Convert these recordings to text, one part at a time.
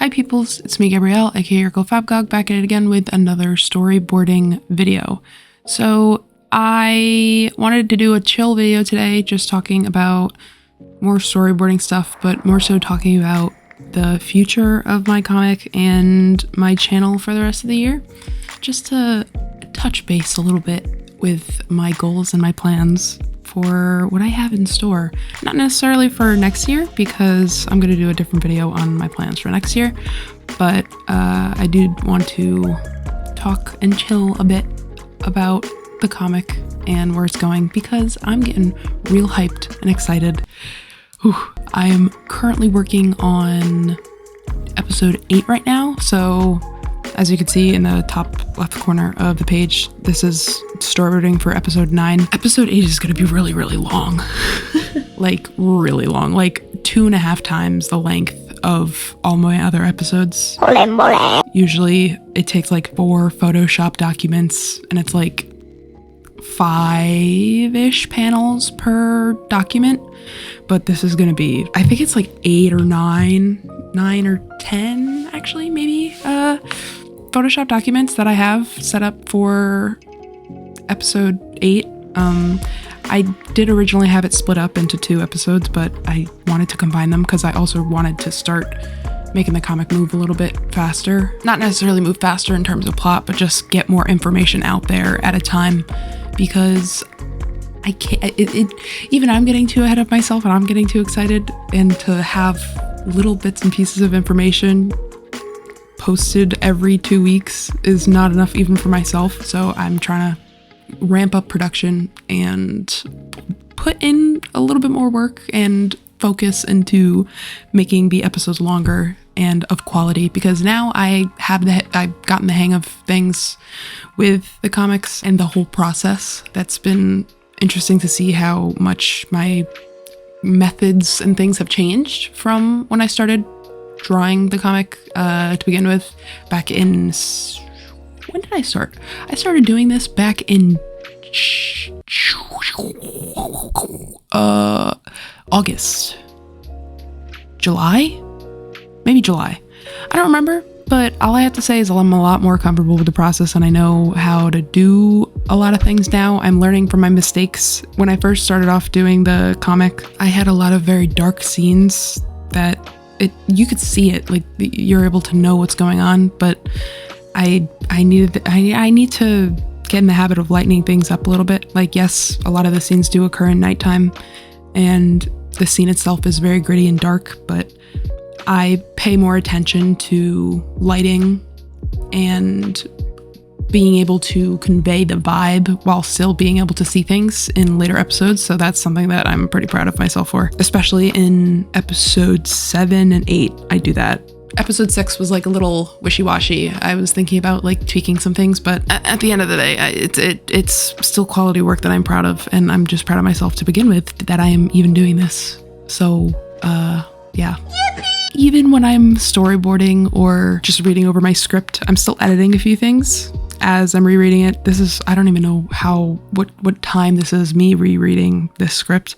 Hi peoples, it's me Gabrielle, aka your girl fabgogg, back at it again with another storyboarding video. So I wanted to do a chill video today, just talking about more storyboarding stuff, but more so talking about the future of my comic and my channel for the rest of the year. Just to touch base a little bit with my goals and my plans for what I have in store. Not necessarily for next year, because I'm going to do a different video on my plans for next year, but I did want to talk and chill a bit about the comic and where it's going, because I'm getting real hyped and excited. I am currently working on episode 8 right now, so as you can see in the top left corner of the page, this is storyboarding for episode 9. Episode 8 is going to be really, really long. Like, really long. Like, 2.5 times the length of all my other episodes. Usually, it takes like 4 Photoshop documents, and it's like 5-ish panels per document. But this is going to be, I think it's like 8 or 9 or 10, actually, maybe, Photoshop documents that I have set up for episode 8. I did originally have it split up into 2 episodes, but I wanted to combine them because I also wanted to start making the comic move a little bit faster. Not necessarily move faster in terms of plot, but just get more information out there at a time, because I can't, even I'm getting too ahead of myself and I'm getting too excited, and to have little bits and pieces of information posted every 2 weeks is not enough even for myself. So I'm trying to ramp up production and put in a little bit more work and focus into making the episodes longer and of quality, because now I've gotten the hang of things with the comics and the whole process. That's been interesting to see how much my methods and things have changed from when I started drawing the comic to begin with, back in, when did I start? I started doing this back in August, July, maybe July. I don't remember, but all I have to say is I'm a lot more comfortable with the process, and I know how to do a lot of things now. I'm learning from my mistakes. When I first started off doing the comic, I had a lot of very dark scenes that you could see it, like you're able to know what's going on, but I need to get in the habit of lightening things up a little bit. Like, yes, a lot of the scenes do occur in nighttime, and the scene itself is very gritty and dark, but I pay more attention to lighting and being able to convey the vibe while still being able to see things in later episodes. So that's something that I'm pretty proud of myself for, especially in episodes 7 and 8. I do that. Episode 6 was like a little wishy-washy. I was thinking about like tweaking some things, but at the end of the day, it's still quality work that I'm proud of, and I'm just proud of myself to begin with that I am even doing this. So, yeah. Even when I'm storyboarding or just reading over my script, I'm still editing a few things as I'm rereading it. I don't even know what time this is me rereading this script.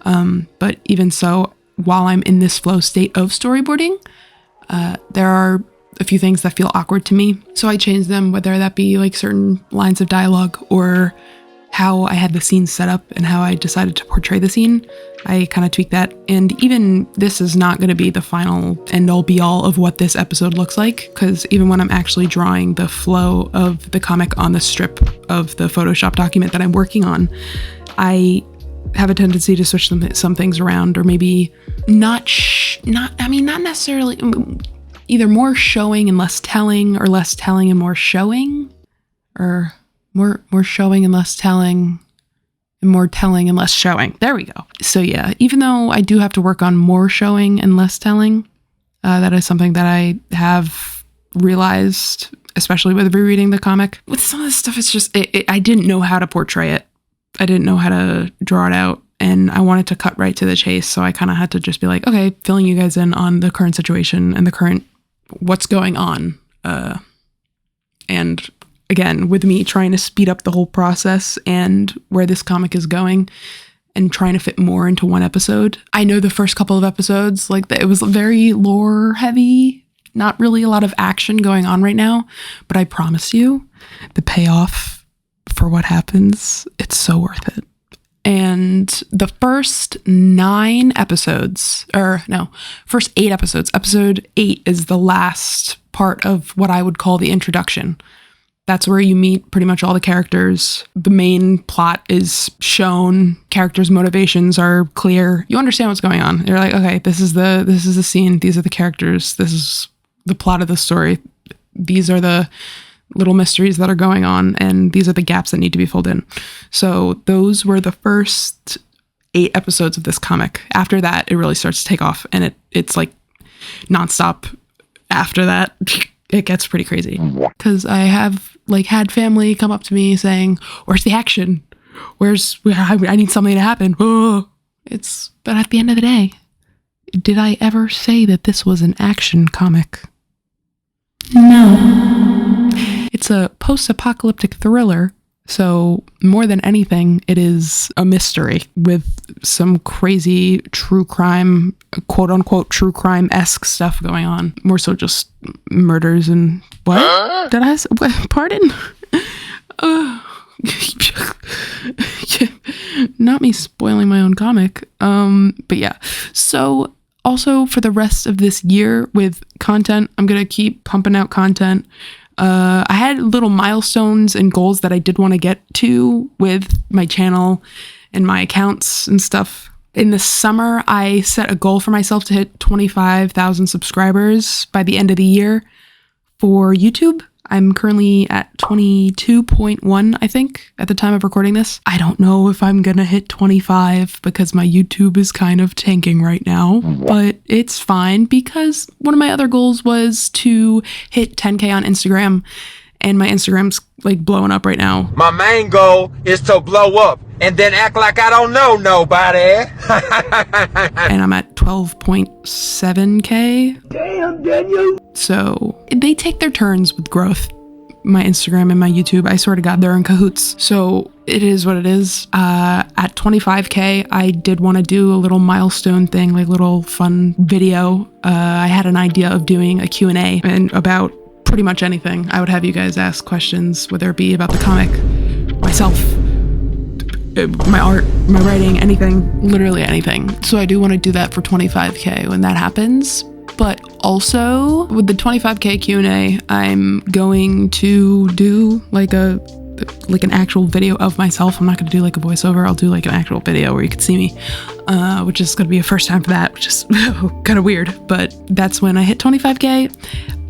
But even so, while I'm in this flow state of storyboarding, there are a few things that feel awkward to me. So I change them, whether that be like certain lines of dialogue or how I had the scene set up and how I decided to portray the scene. I kind of tweak that. And even this is not going to be the final end all be all of what this episode looks like, because even when I'm actually drawing the flow of the comic on the strip of the Photoshop document that I'm working on, I have a tendency to switch some things around, or maybe not necessarily, either more showing and less telling, or less telling and more showing, or more showing and less telling, and more telling and less showing. There we go. So yeah, even though I do have to work on more showing and less telling, that is something that I have realized, especially with rereading the comic. With some of this stuff, it's just, I didn't know how to portray it. I didn't know how to draw it out, and I wanted to cut right to the chase. So I kind of had to just be like, okay, filling you guys in on the current situation and the current what's going on. And again, with me trying to speed up the whole process and where this comic is going, and trying to fit more into one episode. I know the first couple of episodes, like, it was very lore heavy, Not really a lot of action going on right now, but I promise you, the payoff for what happens, it's so worth it. And the first 9 episodes, first 8 episodes, episode 8 is the last part of what I would call the introduction. That's where you meet pretty much all the characters. The main plot is shown. Characters' motivations are clear. You understand what's going on. You're like, okay, this is the scene. These are the characters. This is the plot of the story. These are the little mysteries that are going on, and these are the gaps that need to be filled in. So those were the first 8 episodes of this comic. After that, it really starts to take off, and it's like nonstop after that. It gets pretty crazy. Because I have had family come up to me saying, where's the action? I need something to happen. Oh. But at the end of the day, did I ever say that this was an action comic? No. It's a post-apocalyptic thriller, so more than anything, it is a mystery with some crazy true crime, quote-unquote true crime-esque stuff going on. More so just murders and... What? Did I... Pardon? Not me spoiling my own comic. But yeah. So... Also, for the rest of this year with content, I'm going to keep pumping out content. I had little milestones and goals that I did want to get to with my channel and my accounts and stuff. In the summer, I set a goal for myself to hit 25,000 subscribers by the end of the year for YouTube. I'm currently at 22.1, I think, at the time of recording this. I don't know if I'm gonna hit 25 because my YouTube is kind of tanking right now, but it's fine because one of my other goals was to hit 10K on Instagram, and my Instagram's blowing up right now. My main goal is to blow up and then act like I don't know nobody. And I'm at 12.7K. Damn, Daniel. So they take their turns with growth. My Instagram and my YouTube, I swear to God, they're in cahoots. So it is what it is. At 25K, I did want to do a little milestone thing, little fun video. I had an idea of doing a Q&A and about pretty much anything. I would have you guys ask questions, whether it be about the comic, myself, my art, my writing, anything, literally anything. So I do want to do that for 25K when that happens. But also with the 25K Q&A, I'm going to do an actual video of myself. I'm not going to do a voiceover. I'll do an actual video where you can see me, which is going to be a first time for that, which is kind of weird. But that's when I hit 25K.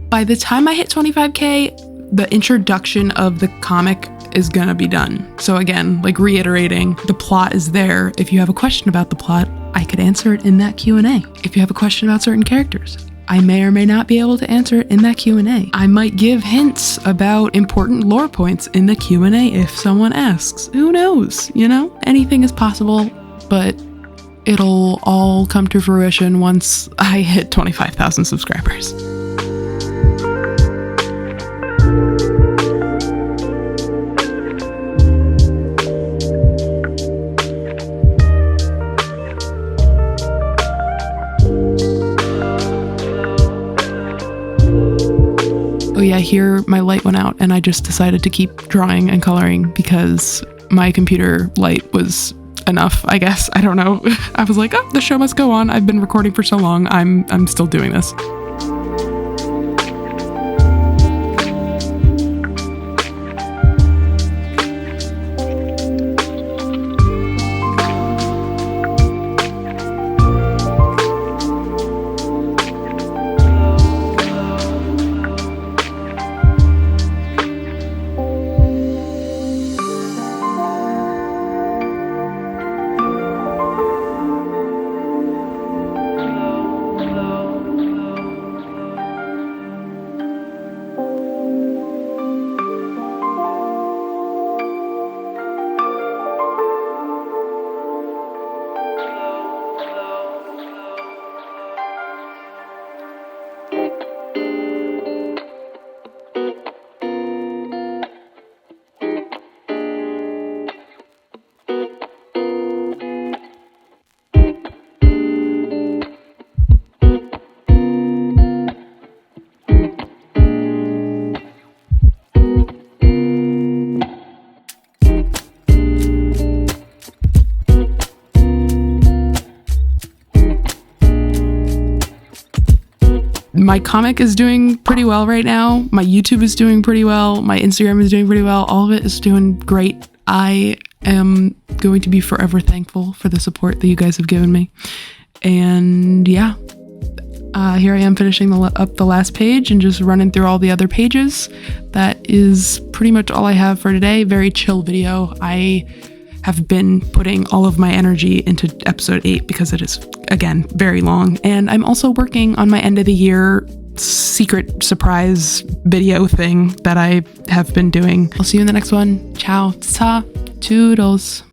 By the time I hit 25K, the introduction of the comic is gonna be done. So again, reiterating, the plot is there. If you have a question about the plot, I could answer it in that Q&A. If you have a question about certain characters, I may or may not be able to answer it in that Q&A. I might give hints about important lore points in the Q&A if someone asks. Who knows, Anything is possible, but it'll all come to fruition once I hit 25,000 subscribers. Oh yeah, here my light went out and I just decided to keep drawing and coloring because my computer light was enough, I guess. I don't know. I was like, oh, the show must go on. I've been recording for so long. I'm still doing this. My comic is doing pretty well right now. My YouTube is doing pretty well. My Instagram is doing pretty well. All of it is doing great. I am going to be forever thankful for the support that you guys have given me. And yeah, here I am finishing up the last page and just running through all the other pages. That is pretty much all I have for today. Very chill video. I have been putting all of my energy into episode 8 because it is, again, very long. And I'm also working on my end of the year secret surprise video thing that I have been doing. I'll see you in the next one. Ciao. Ta. Toodles.